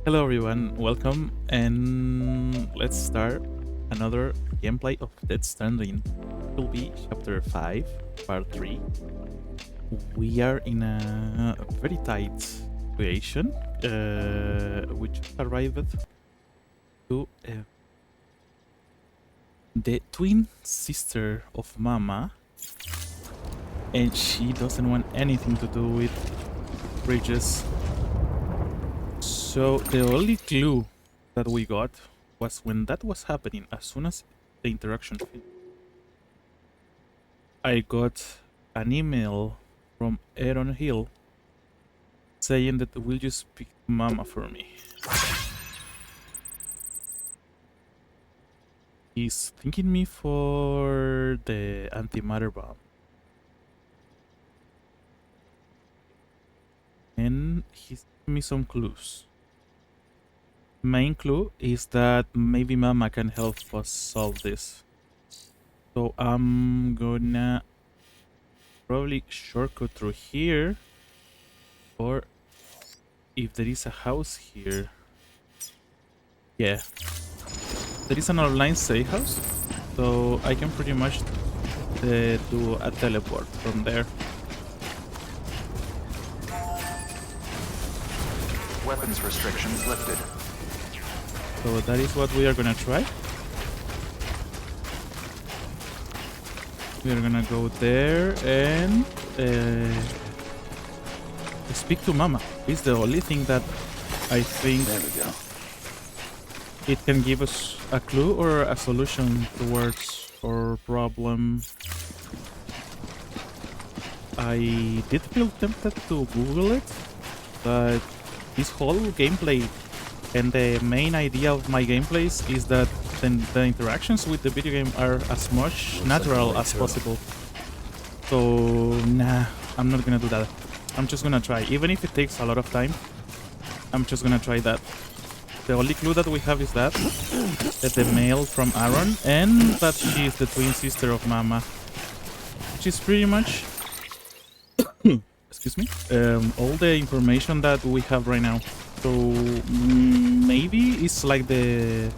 Hello everyone, welcome, and let's start another gameplay of Dead Stranding. It will be chapter 5, part 3. We are in a very tight situation. We just arrived to the twin sister of Mama, and she doesn't want anything to do with bridges. So the only clue that we got was when that was happening. As soon as the interaction finished, I got an email from Aaron Hill saying that will you speak to Mama for me. He's thanking me for the antimatter bomb. And he's giving me some clues. Main clue is that maybe Mama can help us solve this. So I'm gonna probably shortcut through here, or if there is a house here. Yeah, there is an online safe house, so I can pretty much do a teleport from there. Weapons restrictions lifted. So that is what we are gonna try. We are gonna go there and speak to Mama. It's the only thing that I think There we go. it can give us a clue or a solution towards our problem. I did feel tempted to Google it, but this whole gameplay and the main idea of my gameplays is that the interactions with the video game are as much natural as possible. So nah, I'm not gonna do that. I'm just gonna try. Even if it takes a lot of time, I'm just gonna try that. The only clue that we have is that the mail from Aaron, and that she is the twin sister of Mama, which is pretty much excuse me, all the information that we have right now. So maybe it's like the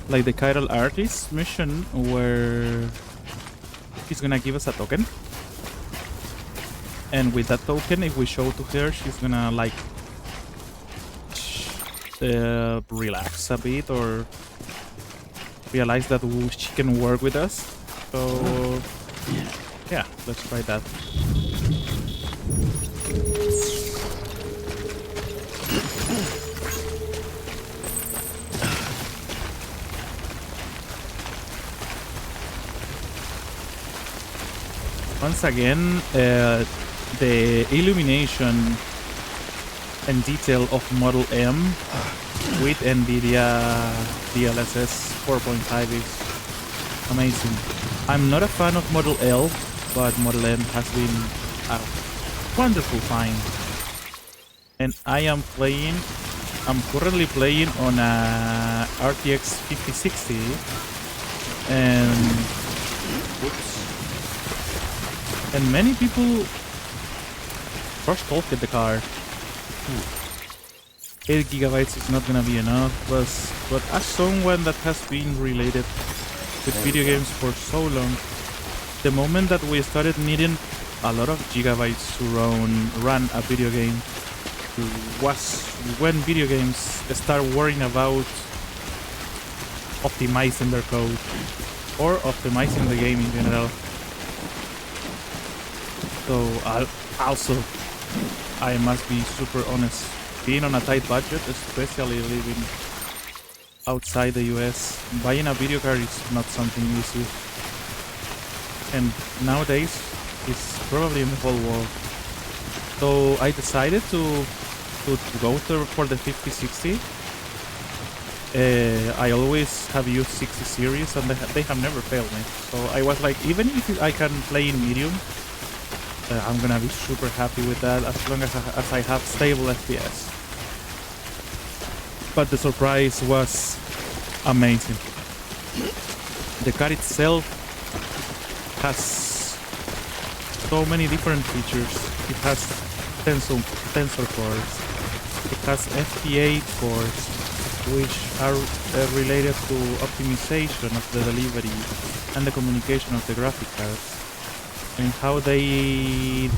Chiral Artist mission where he's gonna give us a token, and with that token, if we show to her, she's gonna like relax a bit or realize that she can work with us. So yeah, let's try that. Once again, the illumination and detail of Model M with NVIDIA DLSS 4.5 is amazing. I'm not a fan of Model L, but Model M has been a wonderful find. And I'm currently playing on a RTX 5060, and many people first talk at the car. 8 gigabytes is not gonna be enough, but as someone that has been related with video games for so long, the moment that we started needing a lot of gigabytes to run a video game was when video games start worrying about optimizing their code or optimizing the game in general. So I must be super honest. Being on a tight budget, especially living outside the US, buying a video card is not something easy. And nowadays, it's probably in the whole world. So I decided to go for the 5060. I always have used 60 series and they have never failed me. So I was like, even if I can play in medium, I'm gonna be super happy with that as long as I have stable FPS. But the surprise was amazing. The car itself has so many different features. It has tensor cores. It has FT8 cores, which are related to optimization of the delivery and the communication of the graphic cards, and how they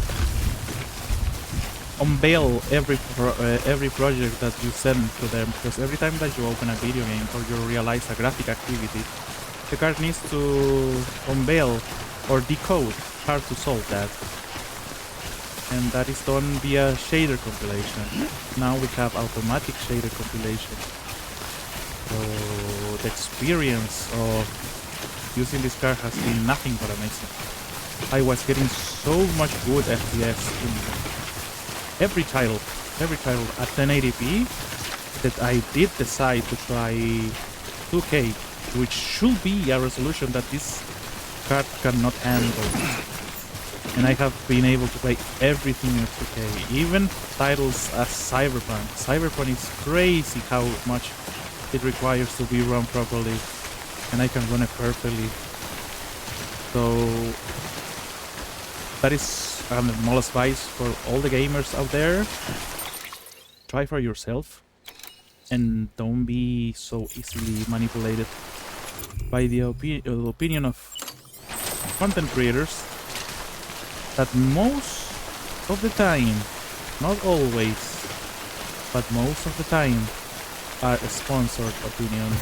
unveil every project that you send to them. Because every time that you open a video game or you realize a graphic activity, the card needs to unveil or decode how to solve that. And that is done via shader compilation. Now we have automatic shader compilation. So the experience of using this card has been nothing but amazing. I was getting so much good FPS in every title at 1080p that I did decide to try 2K, which should be a resolution that this card cannot handle. And I have been able to play everything in 2K, even titles as Cyberpunk. Cyberpunk is crazy how much it requires to be run properly, and I can run it perfectly. So that is a small advice for all the gamers out there. Try for yourself, and don't be so easily manipulated by the opinion of content creators that most of the time, not always, but most of the time, are sponsored opinions.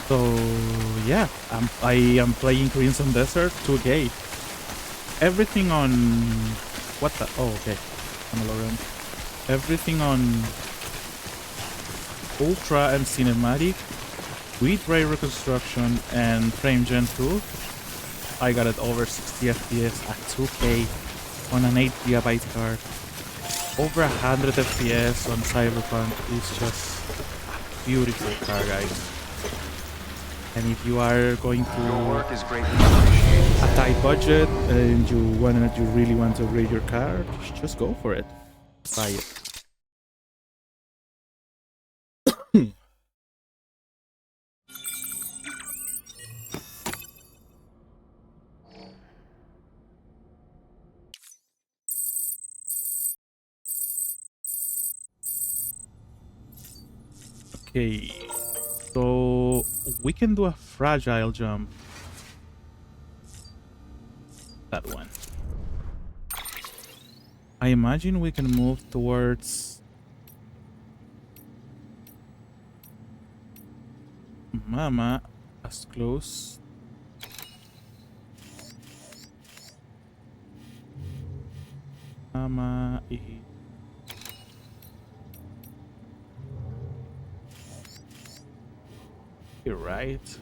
So yeah, I am playing Crimson Desert 2K. Everything on what the okay, everything on Ultra and Cinematic with ray reconstruction and frame gen 2. I got it over 60 FPS at 2K on an 8GB card. Over 100 FPS on Cyberpunk is just a beautiful car, guys. And if you are going to a tight budget and you really want to upgrade your car, just go for it. Buy it. Okay, so we can do a fragile jump. That one. I imagine we can move towards Mama as close. Mama is here, right?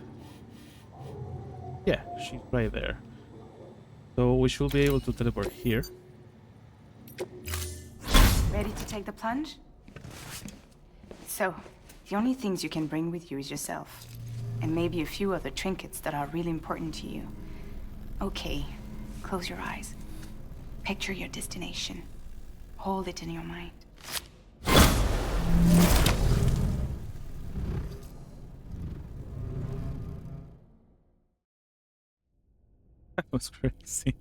Yeah, she's right there. So we should be able to teleport here. Ready to take the plunge? So, the only things you can bring with you is yourself. And maybe a few other trinkets that are really important to you. Okay, close your eyes. Picture your destination. Hold it in your mind. That was crazy.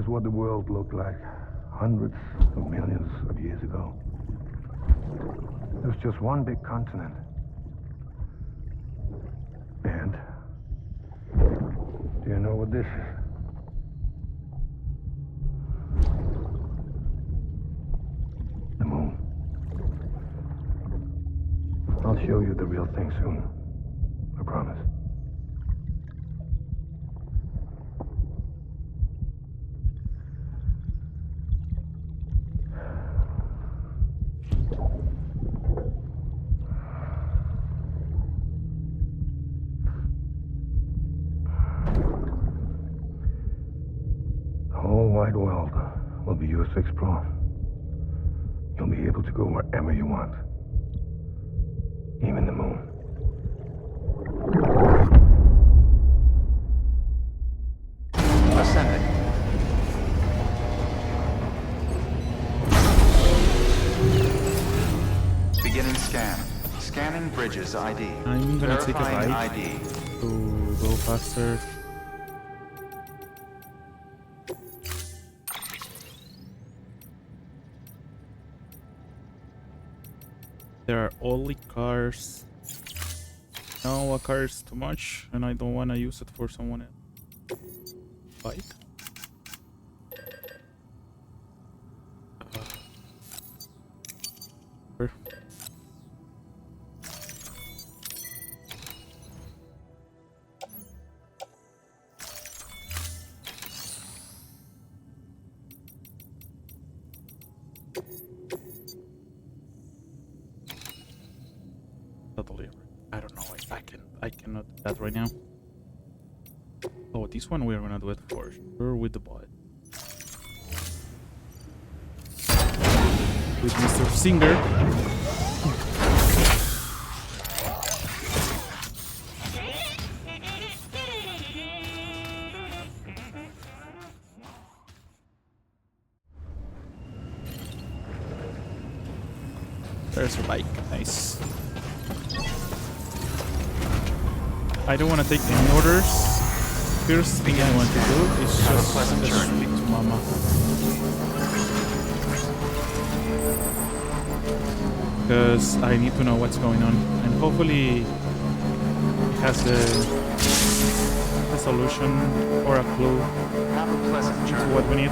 What the world looked like hundreds of millions of years ago. It was just one big continent. And what this is? The moon. I'll show you the real thing soon. I promise. The whole wide world will be yours to explore. You'll be able to go wherever you want. Even the moon. Ascending. Beginning scan. Scanning bridges ID. I'm gonna take a Verifying ride ID. to go faster. There are only cars. No, a car is too much, and I don't want to use it for someone else. Bike? Sure. Totally. I don't know. I cannot do that right now. Oh, this one we're gonna do it for sure with the bot. With Mr. Singer. There's a bike. Nice. I don't want to take any orders. First thing I want to do is just speak to Mama. Because I need to know what's going on. And hopefully it has a solution or a clue Have a pleasant to journey. what we need.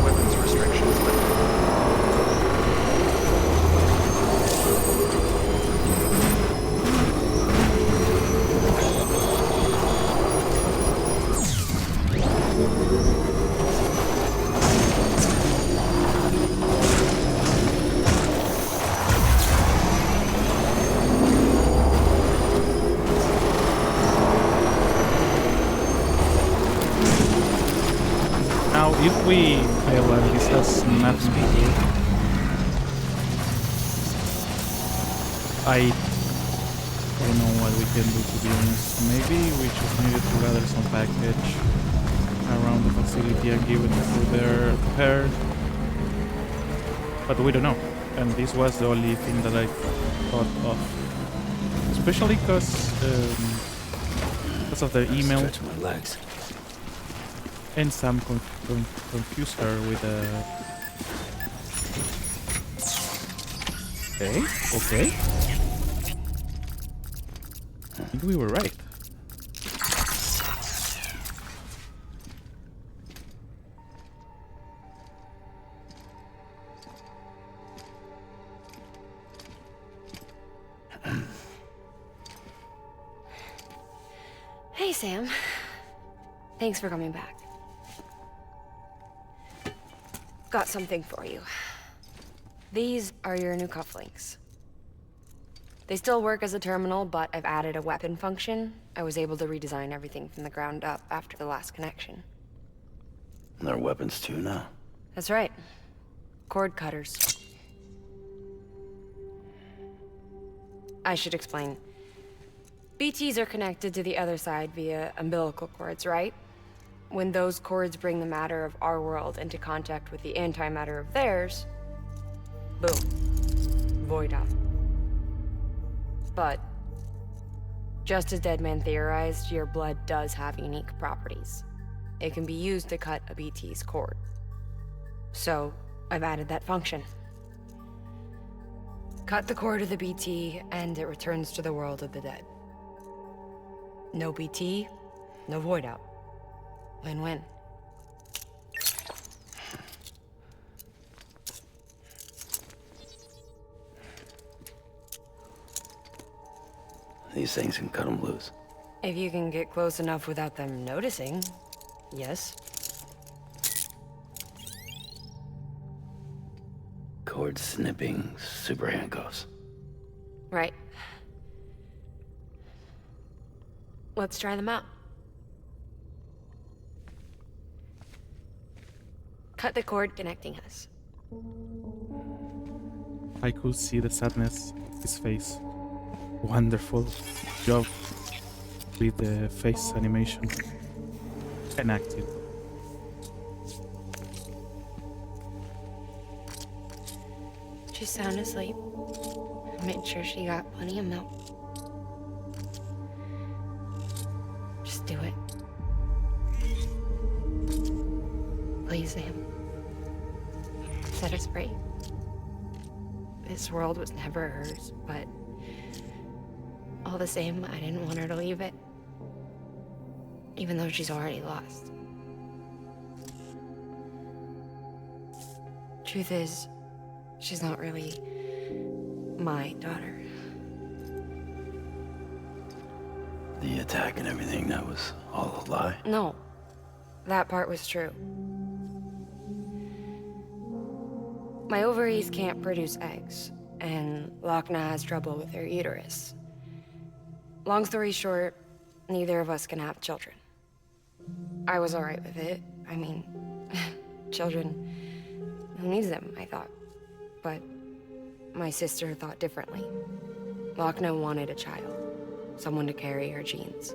Weapons restrictions lifted. Now, if we fail and this has nothing to do, I don't know what we can do, to be honest. Maybe we just needed to gather some package around the facility and give it to their pair. But we don't know. And this was the only thing that I thought of. Especially because of their email. Stretch my legs. And Sam confused her with a... Okay. I think we were right. Hey, Sam. Thanks for coming back. Got something for you. These are your new cufflinks. They still work as a terminal, but I've added a weapon function. I was able to redesign everything from the ground up after the last connection. And they're weapons too now. That's right. Cord cutters. I should explain. BTs are connected to the other side via umbilical cords, right? When those cords bring the matter of our world into contact with the antimatter of theirs, boom, void up. But, just as Deadman theorized, your blood does have unique properties. It can be used to cut a BT's cord. So, I've added that function. Cut the cord of the BT, and it returns to the world of the dead. No BT, no void out. Win-win. These things can cut them loose. If you can get close enough without them noticing, yes. Cord snipping super handcuffs. Right. Let's try them out. Cut the cord connecting us. I could see the sadness in his face. Wonderful job with the face animation and acting. She's sound asleep. I made sure she got plenty of milk. Just do it. Please, Sam. Set us free. This world was never hers, but all the same, I didn't want her to leave it. Even though she's already lost. Truth is, she's not really my daughter. The attack and everything, that was all a lie? No, that part was true. My ovaries can't produce eggs, and Lochna has trouble with her uterus. Long story short, neither of us can have children. I was alright with it. I mean, children, who needs them, I thought. But my sister thought differently. Lochna wanted a child, someone to carry her genes.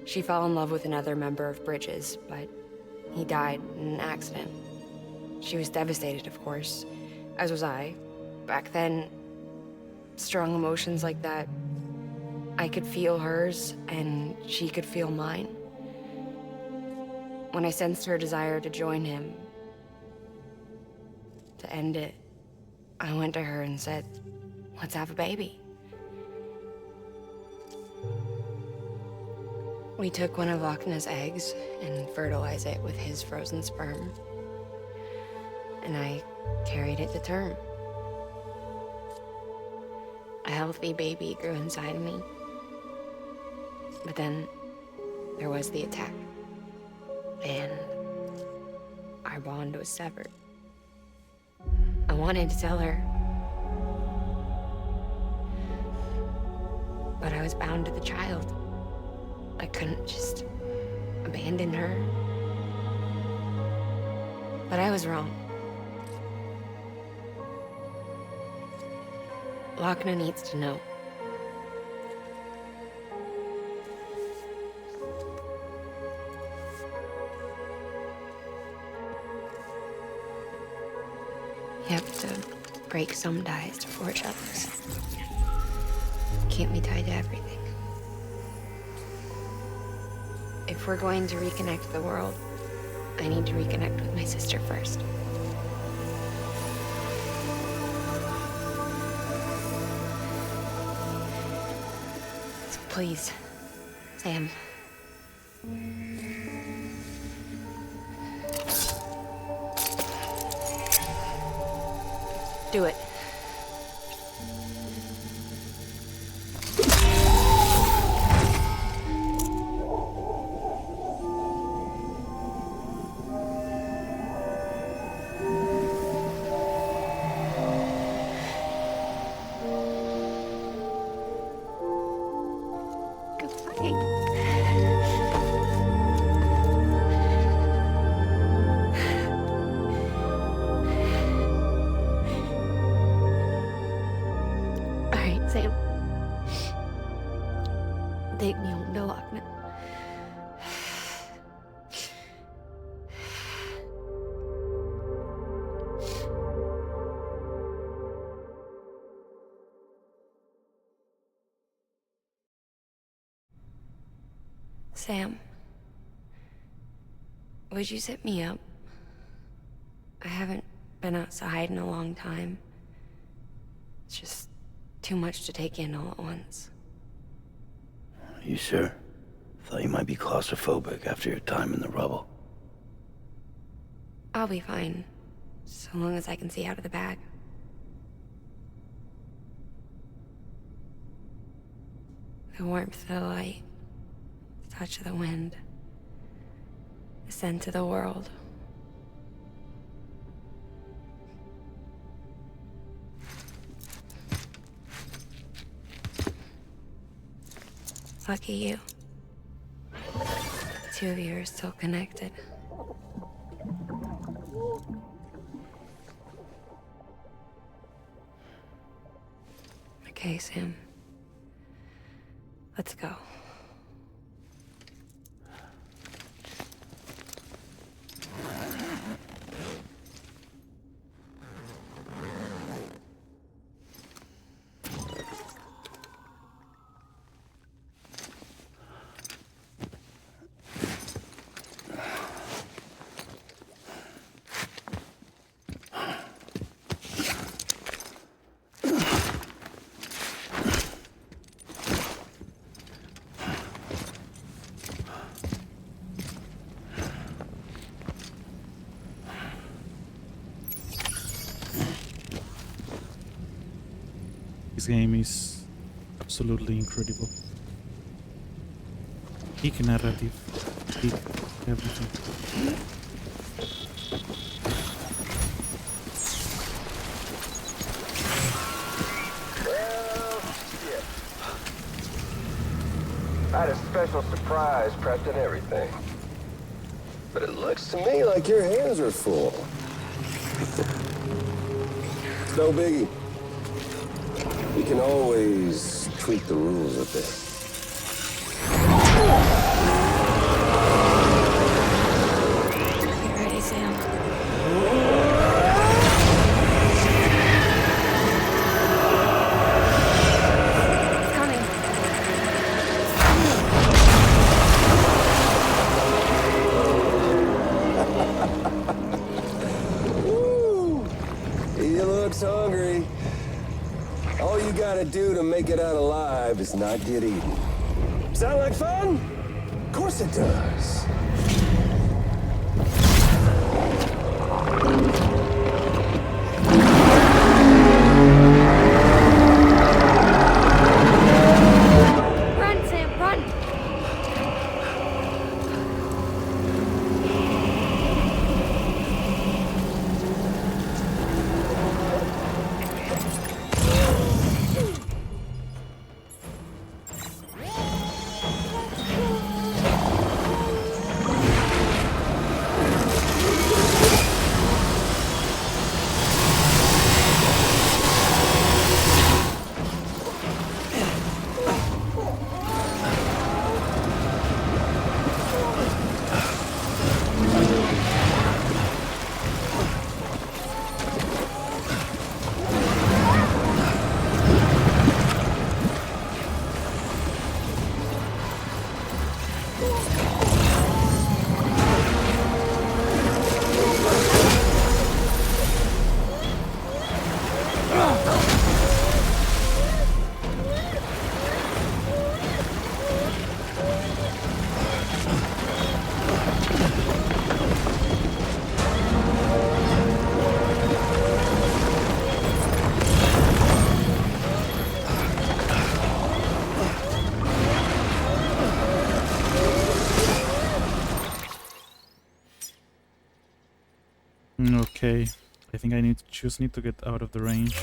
She fell in love with another member of Bridges, but he died in an accident. She was devastated, of course, as was I. Back then, strong emotions like that, I could feel hers, and she could feel mine. When I sensed her desire to join him, to end it, I went to her and said, let's have a baby. We took one of Lochna's eggs and fertilized it with his frozen sperm. And I carried it to term. A healthy baby grew inside of me. But then there was the attack. And our bond was severed. I wanted to tell her. But I was bound to the child. I couldn't just abandon her. But I was wrong. Lochna needs to know. You have to break some ties to forge others. Can't be tied to everything. If we're going to reconnect the world, I need to reconnect with my sister first. So please, Sam. Do it. Sam. Take me home to Lochna. Sam, would you sit me up? I haven't been outside in a long time. It's just too much to take in all at once. You sure? Thought you might be claustrophobic after your time in the rubble. I'll be fine, so long as I can see out of the bag. The warmth of the light, the touch of the wind, the scent of the world. Lucky you. The two of you are still connected. Okay, Sam. Let's go. This game is absolutely incredible. Peak narrative, peak everything. I had a special surprise prepped and everything. But it looks to me like your hands are full. It's no biggie. We can always tweak the rules a bit. You ready, Sam? It's coming. Woo! He looks hungry. All you gotta do to make it out alive is not get eaten. Sound like fun? Of course it does. Run, Sam, run! Okay, I think I just need to get out of the range.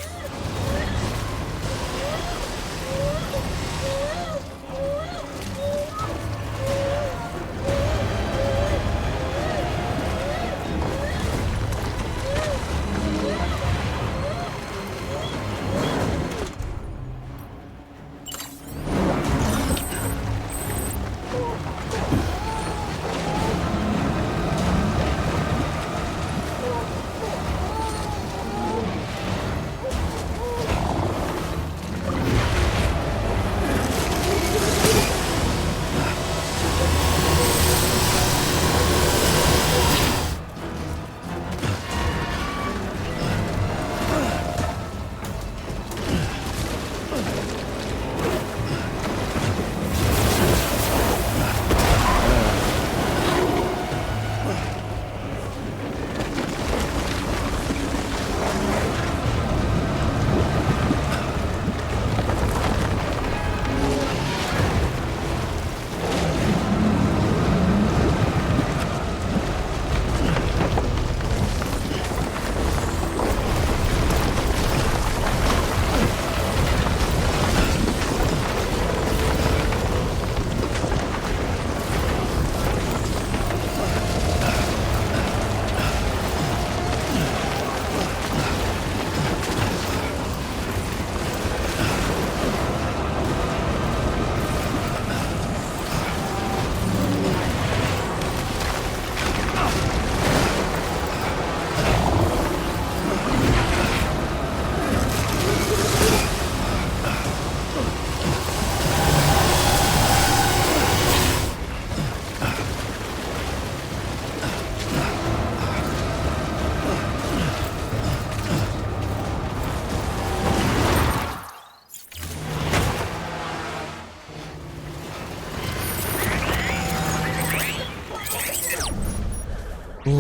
Oh,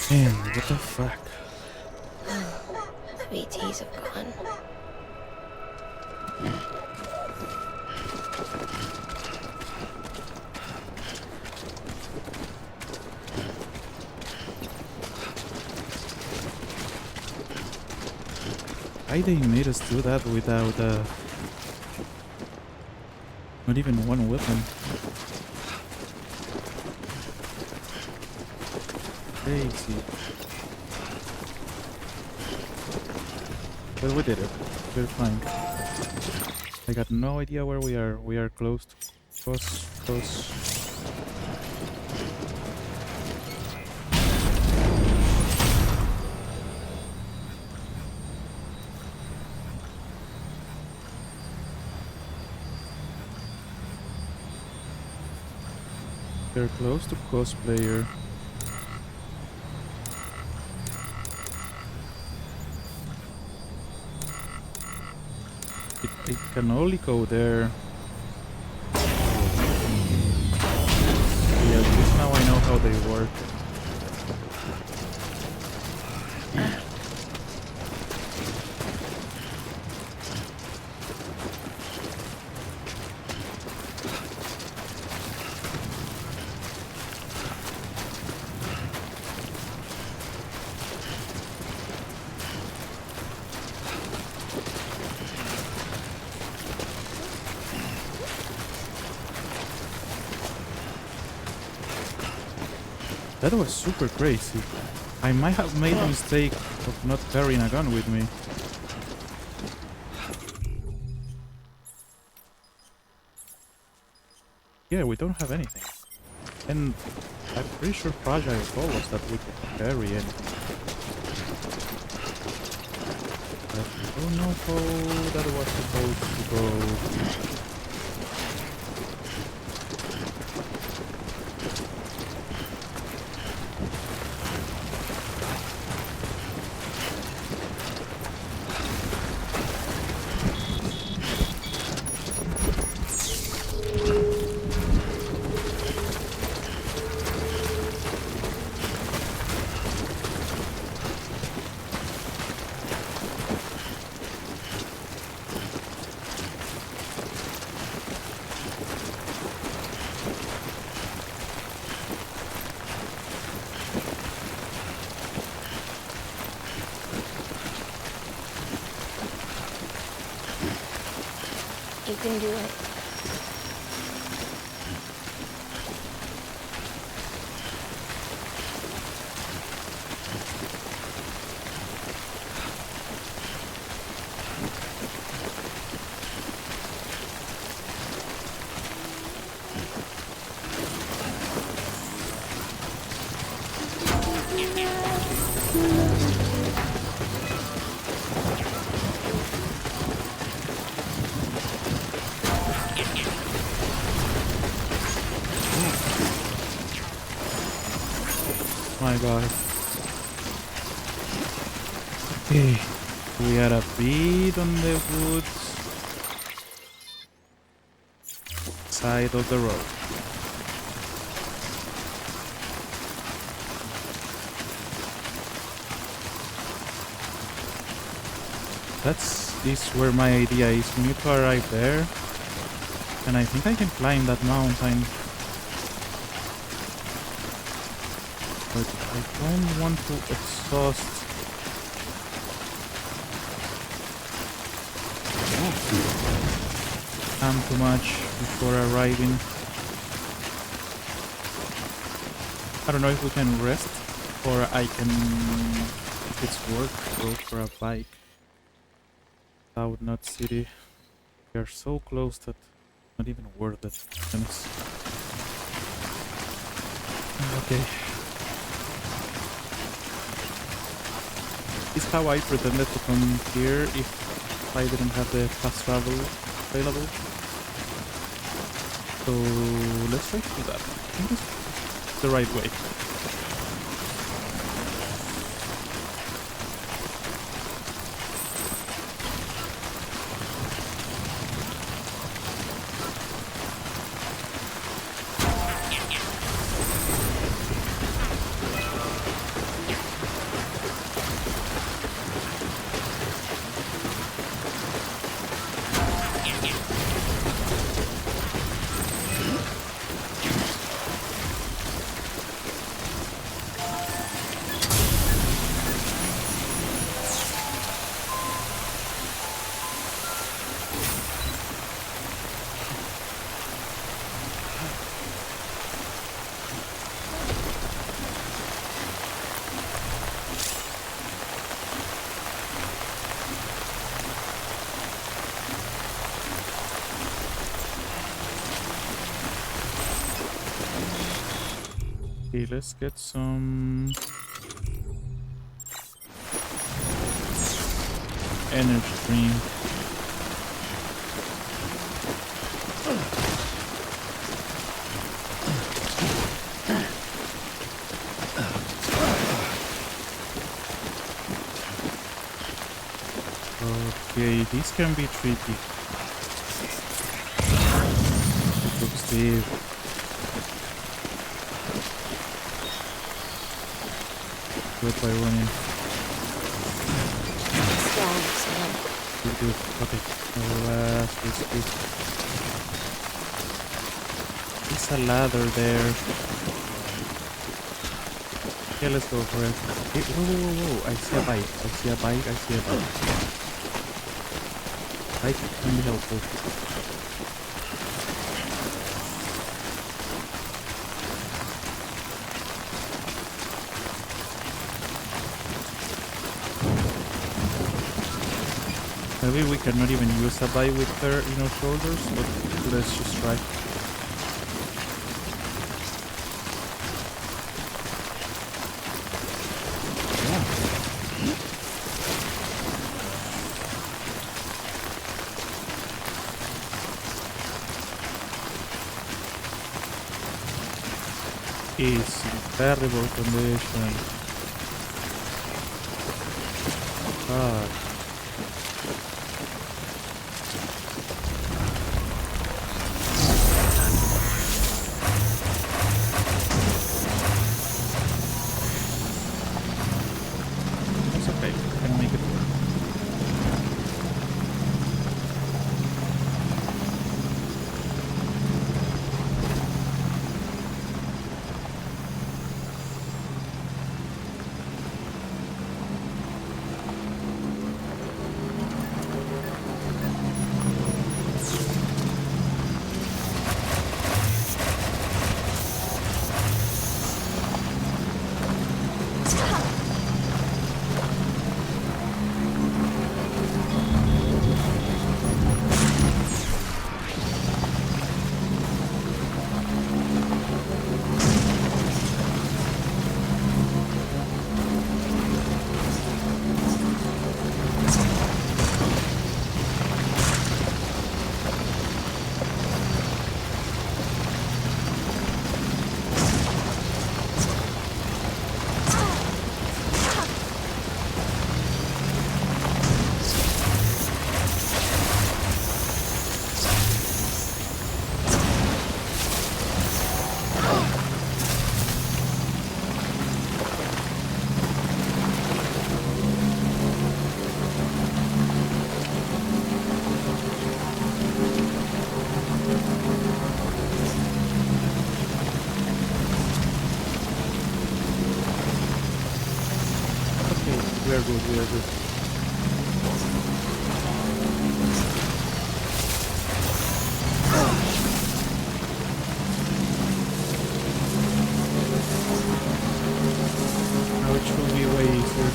man, what the fuck? The BTs have gone. Why they made us do that without not even one weapon? Crazy. But we did it. We're fine. I got no idea where we are. We are close. Close. We're close to cosplayer. It can only go there. Yeah, at least now I know how they work. That was super crazy. I might have made the mistake of not carrying a gun with me. Yeah, we don't have anything. And I'm pretty sure Fragile told us that we could carry anything. But I don't know how that was supposed to go. You can do it. My god. Okay. We are a bit on the woods side of the road. Is where my idea is. We need to arrive there. And I think I can climb that mountain. But I don't want to exhaust too much before arriving. I don't know if we can rest or I can, if it's worth, go for a bike. South Knot City. We are so close that it's not even worth it. Okay. This is how I pretended to come here if I didn't have the fast travel available. So let's try to do that. I think it's the right way. Okay, let's get some energy drink. Okay, this can be tricky. It looks deep. Good by running. Good. Okay. This. There's a ladder there. Okay, let's go for it. Hey, whoa. I see a bike. Bike can be helpful. Maybe we cannot even use a bike with her in our shoulders, but let's just try. It's in terrible condition. God. It's okay, I can make it work. We are good. Now it should be way easier.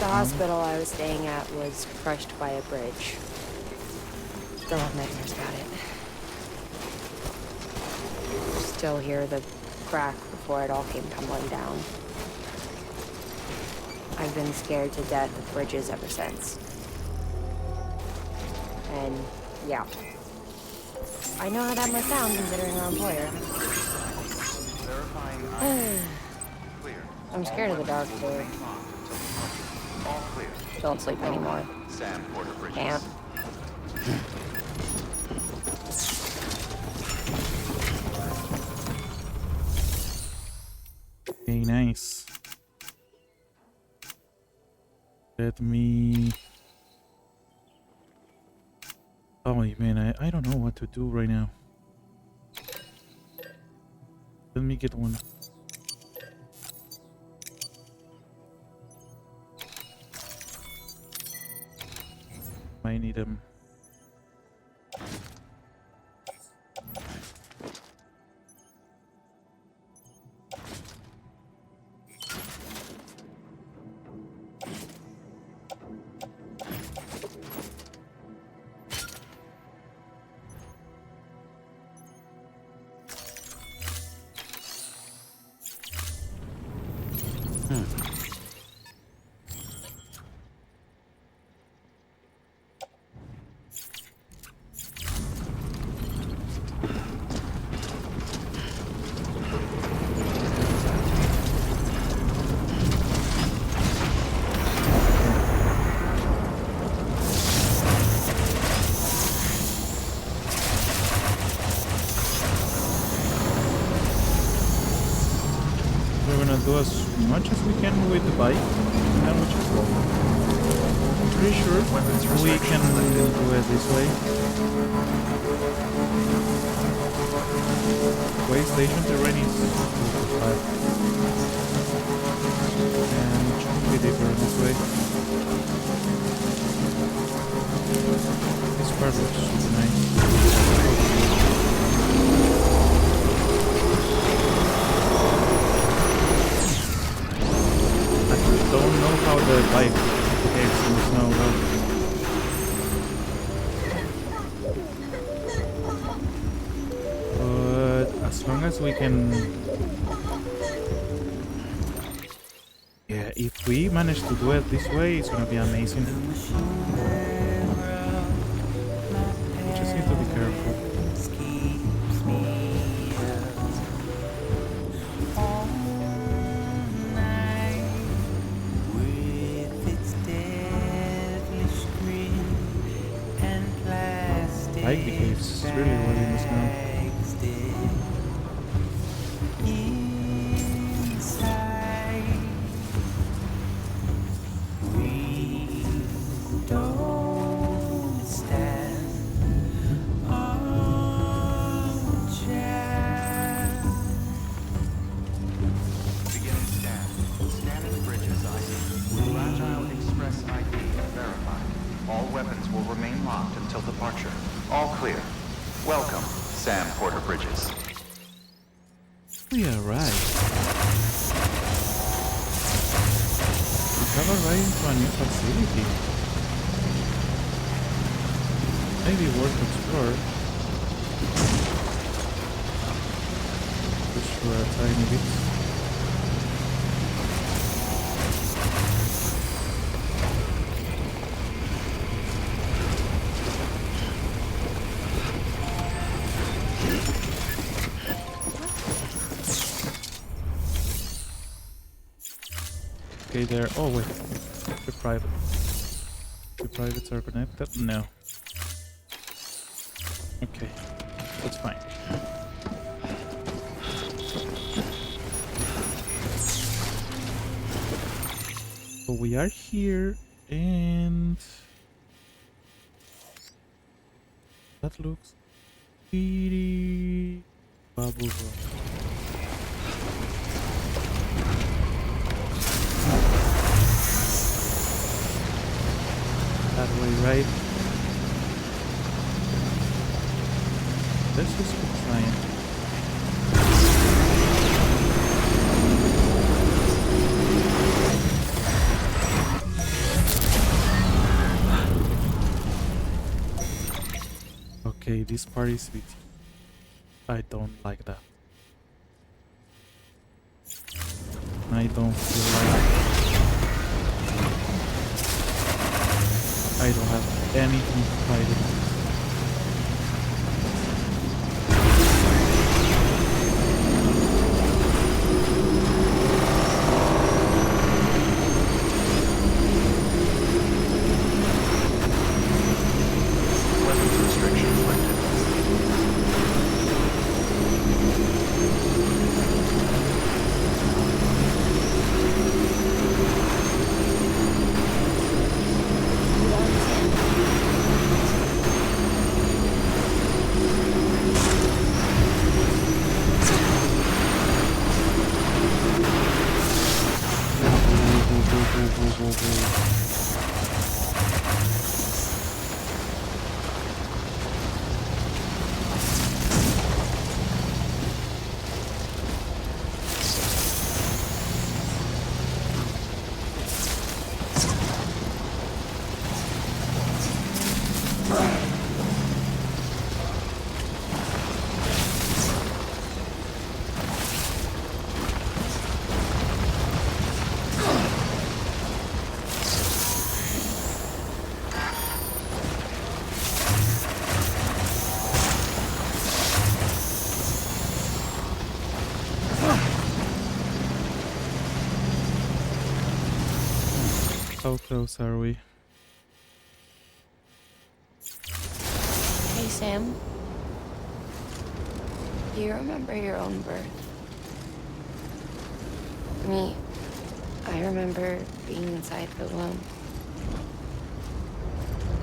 The hospital I was staying at was crushed by a bridge. Still have nightmares about it. Still hear the crack before it all came tumbling down. I've been scared to death of bridges ever since. And yeah, I know how that must sound considering our employer. I'm scared of the dark, too. Don't sleep anymore. Can't. Okay, nice. Let me... Oh man, I don't know what to do right now. Let me get one. I need them. Do as much as we can with the bike, and then we just walk. I'm pretty sure we can do it this way. Way station terrain is 5. And it should be deeper this way. This part looks super nice. I don't know how the bike behaves in the snow though. But as long as we can... Yeah, if we manage to do it this way, it's gonna be amazing. We just need to be careful. Bike behaves really well in the snow. Beginning scan. Scanning bridges ID. Fragile Express ID verified. All weapons will remain locked until departure. All clear. Welcome, Sam Porter Bridges. We arrived. We have arrived into a new facility. Maybe worth to explore. Just for a tiny bit. Okay, there. Oh wait, the private. The privates are connected? No. Okay, that's fine. So we are here, and that looks pretty bubble. That way, right? Let's just keep trying. Okay, this part is BT. I don't like that. I don't feel like I don't have anything to fight against. Weapons restrictions lifted. How close are we? Hey, Sam. Do you remember your own birth? Me, I remember being inside the womb.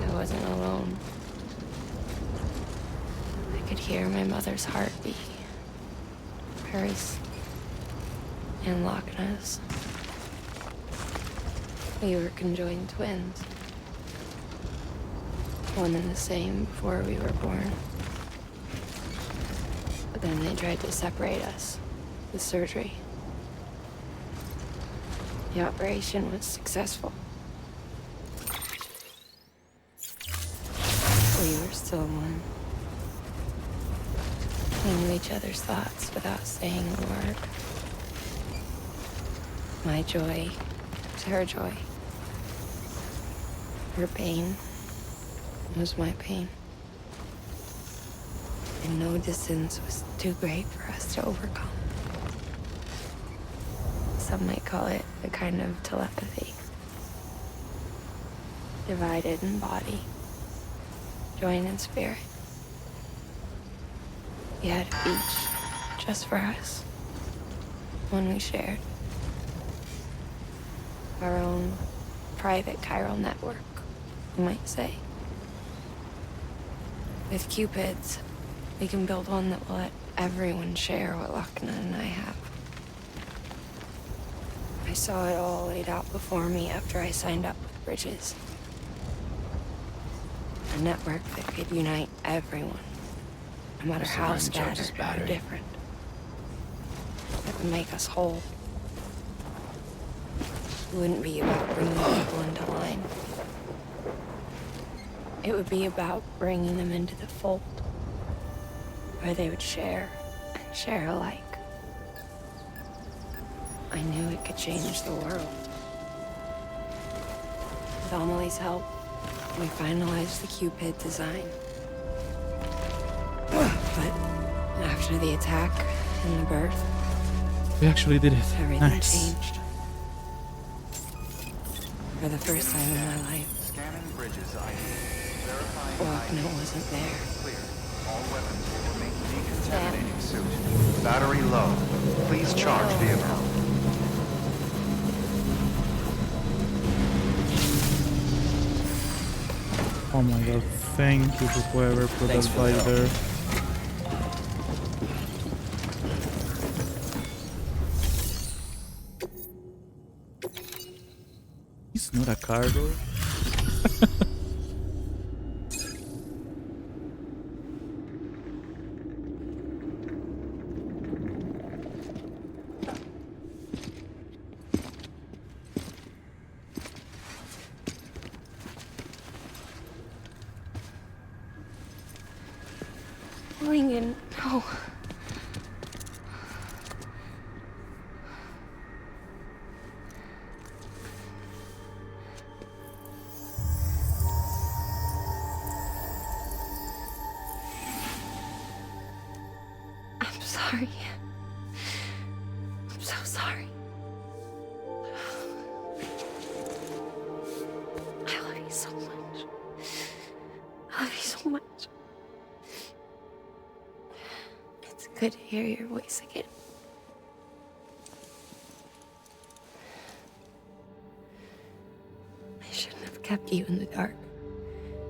I wasn't alone. I could hear my mother's heartbeat. Hers. And Lochna's. We were conjoined twins. One and the same before we were born. But then they tried to separate us with surgery. The operation was successful. We were still one. We knew each other's thoughts without saying a word. My joy was her joy. Her pain was my pain. And no distance was too great for us to overcome. Some might call it a kind of telepathy. Divided in body, joined in spirit. We had a beach just for us. One we shared. Our own private chiral network, you might say. With Cupids, we can build one that will let everyone share what Lochna and I have. I saw it all laid out before me after I signed up with Bridges. A network that could unite everyone, no matter how scattered or different. That would make us whole. It wouldn't be about bringing people into line. It would be about bringing them into the fold, where they would share and share alike. I knew it could change the world. With Amelie's help, we finalized the Cupid design. But after the attack and the birth, We actually did it. everything Nice. changed. For the first time in my life, Scanning Bridges ID. Verifying Lochna ID. wasn't there. Clear. All weapons will remain decontaminating suit. Battery low. Please charge vehicle. Oh my god, thank you to whoever put Thanks that for the bike help. there. It's not a cargo. Lincoln, no. I'm sorry. I'm so sorry. I love you so much. I love you so much. It's good to hear your voice again. I shouldn't have kept you in the dark.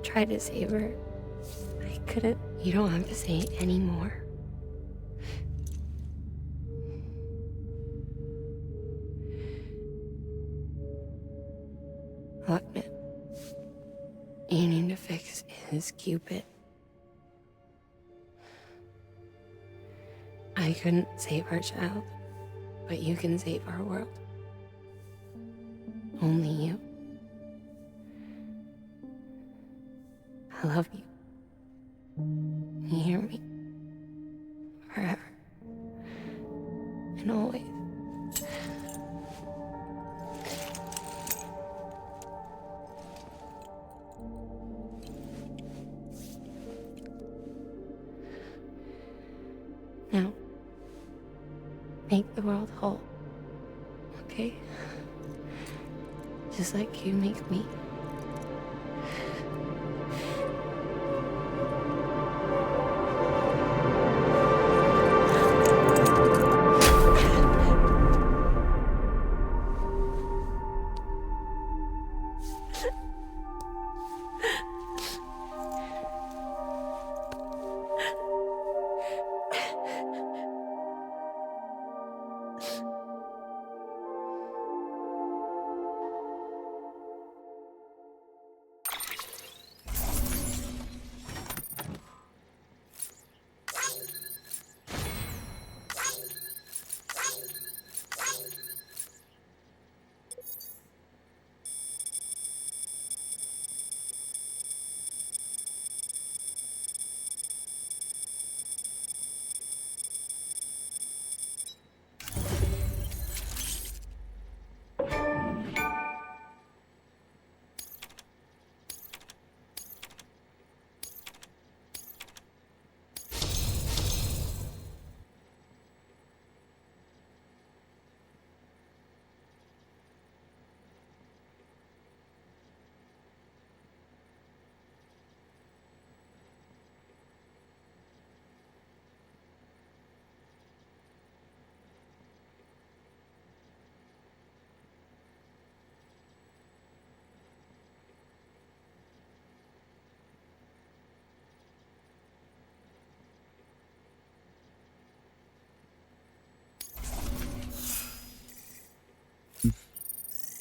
Tried to save her. I couldn't. You don't have to say it anymore. Lochna, you need to fix his Cupid. I couldn't save our child, but you can save our world. Only you. I love you. You hear me? Forever. And always. Now, make the world whole. Okay? Just just like you make me.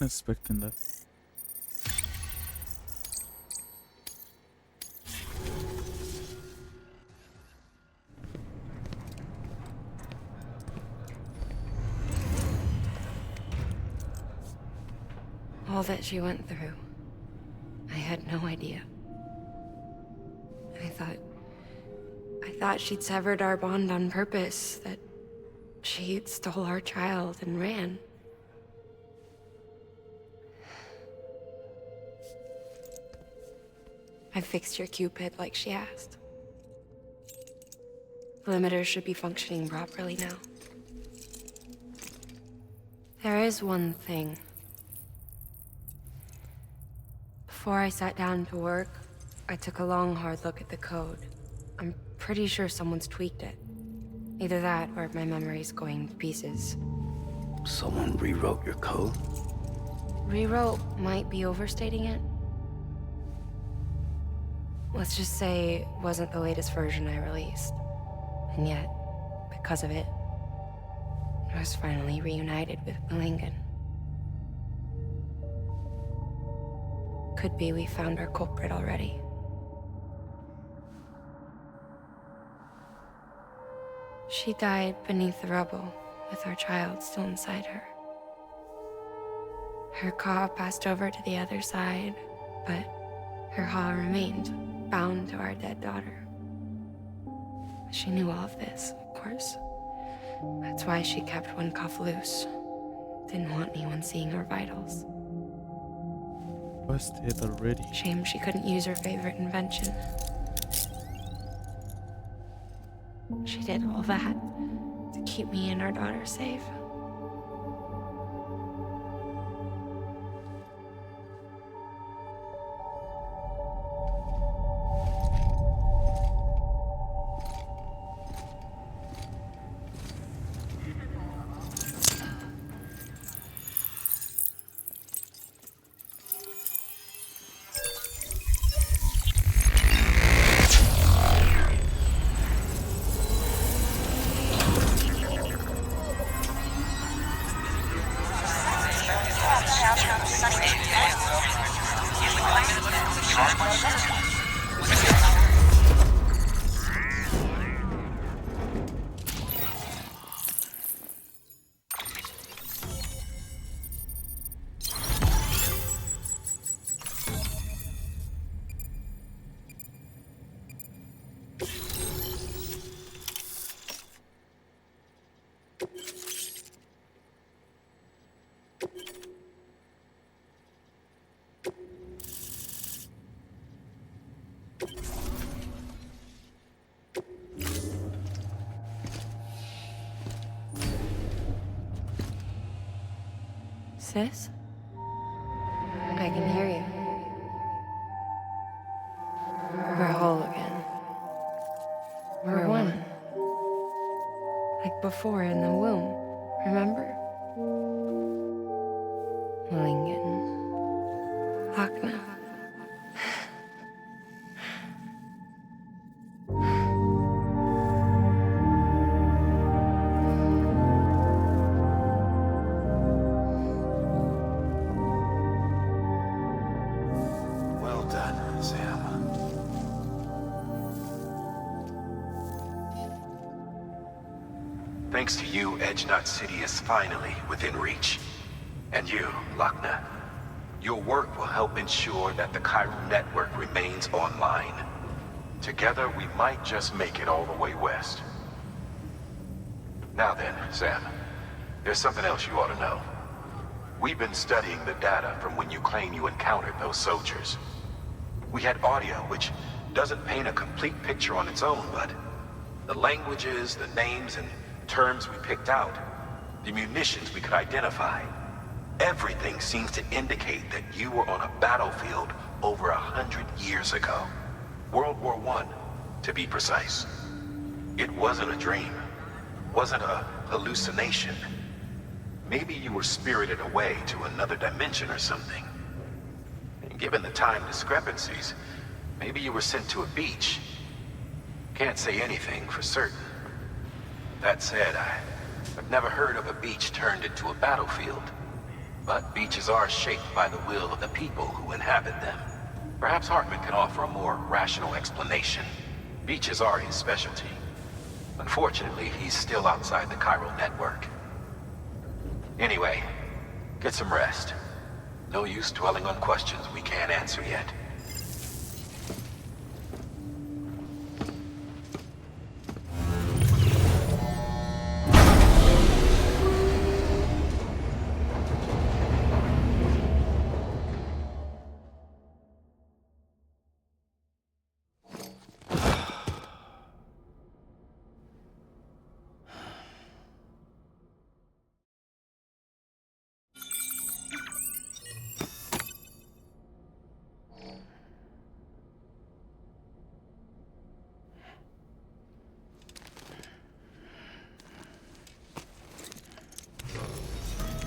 Expecting that. All that she went through, I had no idea. I thought she'd severed our bond on purpose, that she stole our child and ran. I fixed your Cupid like she asked. The limiter should be functioning properly now. There is one thing. Before I sat down to work, I took a long, hard look at the code. I'm pretty sure someone's tweaked it. Either that, or my memory's going to pieces. Someone rewrote your code? Rewrote might be overstating it. Let's just say it wasn't the latest version I released. And yet, because of it, I was finally reunited with Malingan. Could be we found our culprit already. She died beneath the rubble, with our child still inside her. Her Ka passed over to the other side, but her Ha remained, bound to our dead daughter. She knew all of this, of course. That's why she kept one cuff loose. Didn't want anyone seeing her vitals. Busted already. Shame she couldn't use her favorite invention. She did all that to keep me and our daughter safe. Sis? I can hear you. We're whole again. We're one. Like before in the womb, remember? Lingen. Hakna. Well done, Sam. Thanks to you, Edgenut City is finally within reach. And you, Lochna. Your work will help ensure that the Chiral network remains online. Together, we might just make it all the way west. Now then, Sam, there's something else you ought to know. We've been studying the data from when you claim you encountered those soldiers. We had audio, which doesn't paint a complete picture on its own, but the languages, the names, and terms we picked out, the munitions we could identify, everything seems to indicate that you were on a battlefield over 100 years ago. World War I, to be precise. It wasn't a dream. Wasn't a hallucination. Maybe you were spirited away to another dimension or something. And given the time discrepancies, maybe you were sent to a beach. Can't say anything for certain. That said, I've never heard of a beach turned into a battlefield. But beaches are shaped by the will of the people who inhabit them. Perhaps Hartman can offer a more rational explanation. Beaches are his specialty. Unfortunately, he's still outside the Chiral network. Anyway, get some rest. No use dwelling on questions we can't answer yet.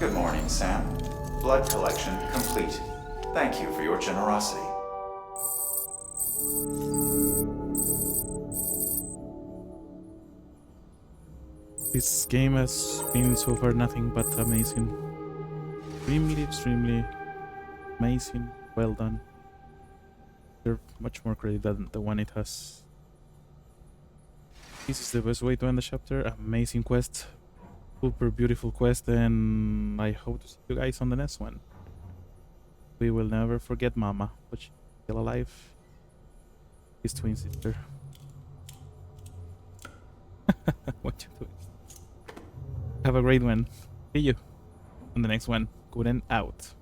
Good morning, Sam. Blood collection complete. Thank you for your generosity. This game has been so far nothing but amazing. Extremely amazing. Well done. Deserve much more credit than the one it has. This is the best way to end the chapter. Amazing quest. Super beautiful quest, and I hope to see you guys on the next one. We will never forget Mama, but she's still alive. His twin sister. What you doing? Have a great one. See you on the next one. Good and out.